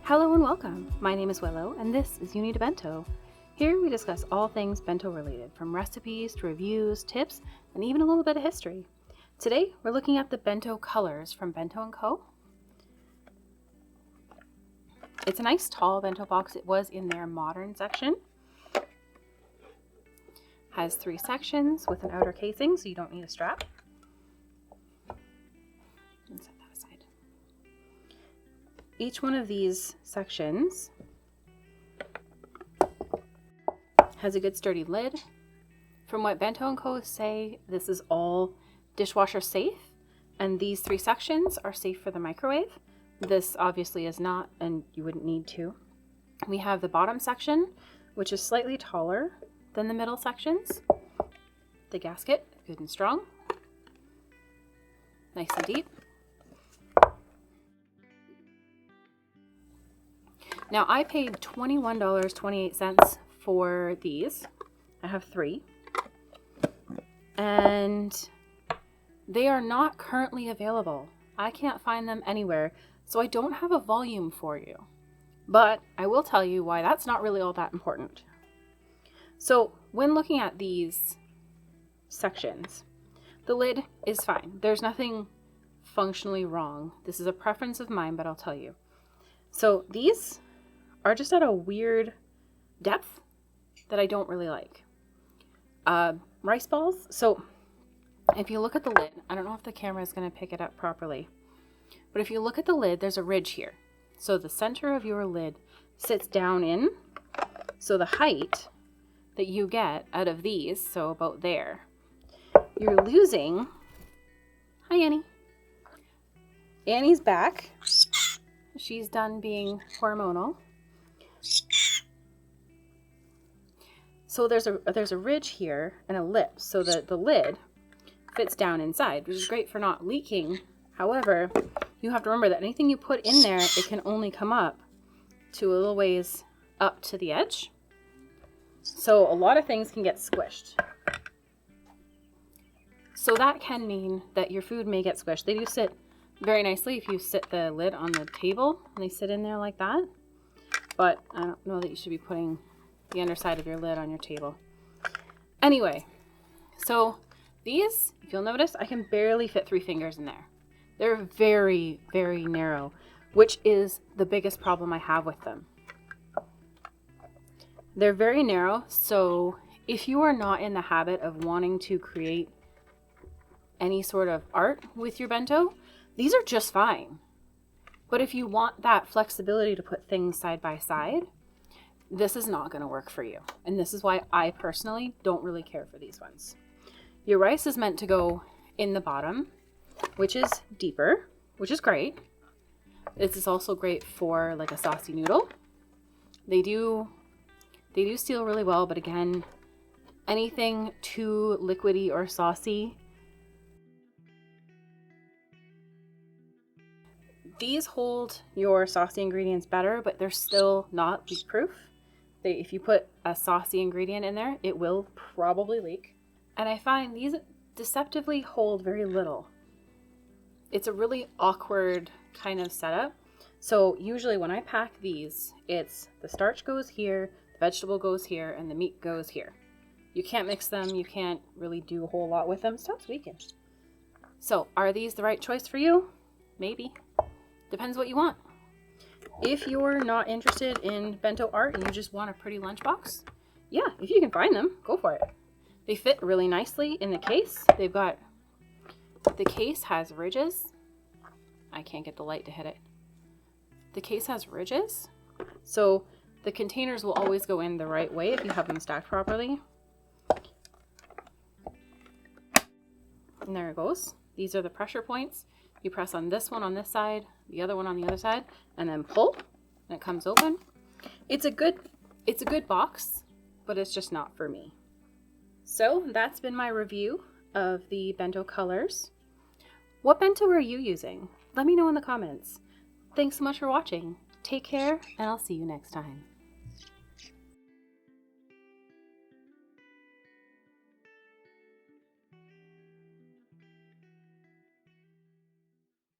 Hello and welcome. My name is Willow and this is You Need a Bento. Here we discuss all things bento related, from recipes to reviews, tips, and even a little bit of history. Today we're looking at the bento colors from Bento & Co. It's a nice tall bento box. It was in their modern section. Has 3 sections with an outer casing, so you don't need a strap. Set that aside. Each one of these sections has a good sturdy lid. From what Bento & Co. say, this is all dishwasher safe, and these 3 sections are safe for the microwave. This obviously is not, and you wouldn't need to. We have the bottom section, which is slightly taller than the middle sections. The gasket, good and strong. Nice and deep. Now I paid $21.28 for these. I have 3. And they are not currently available. I can't find them anywhere, so I don't have a volume for you. But I will tell you why that's not really all that important. So when looking at these sections, the lid is fine. There's nothing functionally wrong. This is a preference of mine, but I'll tell you. So these are just at a weird depth that I don't really like. Rice balls. So if you look at the lid, I don't know if the camera is going to pick it up properly, but if you look at the lid, there's a ridge here. So the center of your lid sits down in. So the height that you get out of these, so about there, you're losing. Hi, Annie. Annie's back. She's done being hormonal. So there's a ridge here and a lip, so that the lid fits down inside, which is great for not leaking. However, you have to remember that anything you put in there, it can only come up to a little ways up to the edge. So a lot of things can get squished. So that can mean that your food may get squished. They do sit very nicely if you sit the lid on the table and they sit in there like that. But I don't know that you should be putting the underside of your lid on your table. Anyway, so these, if you'll notice, I can barely fit 3 fingers in there. They're very, very narrow, which is the biggest problem I have with them. They're very narrow, so if you are not in the habit of wanting to create any sort of art with your bento, these are just fine. But if you want that flexibility to put things side by side, this is not going to work for you. And this is why I personally don't really care for these ones. Your rice is meant to go in the bottom, which is deeper, which is great. This is also great for like a saucy noodle. They do seal really well, but again, anything too liquidy or saucy, these hold your saucy ingredients better, but they're still not leak proof. If you put a saucy ingredient in there, it will probably leak. And I find these deceptively hold very little. It's a really awkward kind of setup. So usually when I pack these, it's the starch goes here, the vegetable goes here, and the meat goes here. You can't mix them. You can't really do a whole lot with them. Stop squeaking. So are these the right choice for you? Maybe. Depends what you want. If you're not interested in bento art and you just want a pretty lunchbox, yeah, if you can find them, go for it. They fit really nicely in the case. The case has ridges. I can't get the light to hit it. The case has ridges, so the containers will always go in the right way if you have them stacked properly. And there it goes. These are the pressure points. You press on this one on this side, the other one on the other side, and then pull, and it comes open. It's a good box, but it's just not for me. So that's been my review of the bento colors. What bento are you using? Let me know in the comments. Thanks so much for watching. Take care, and I'll see you next time.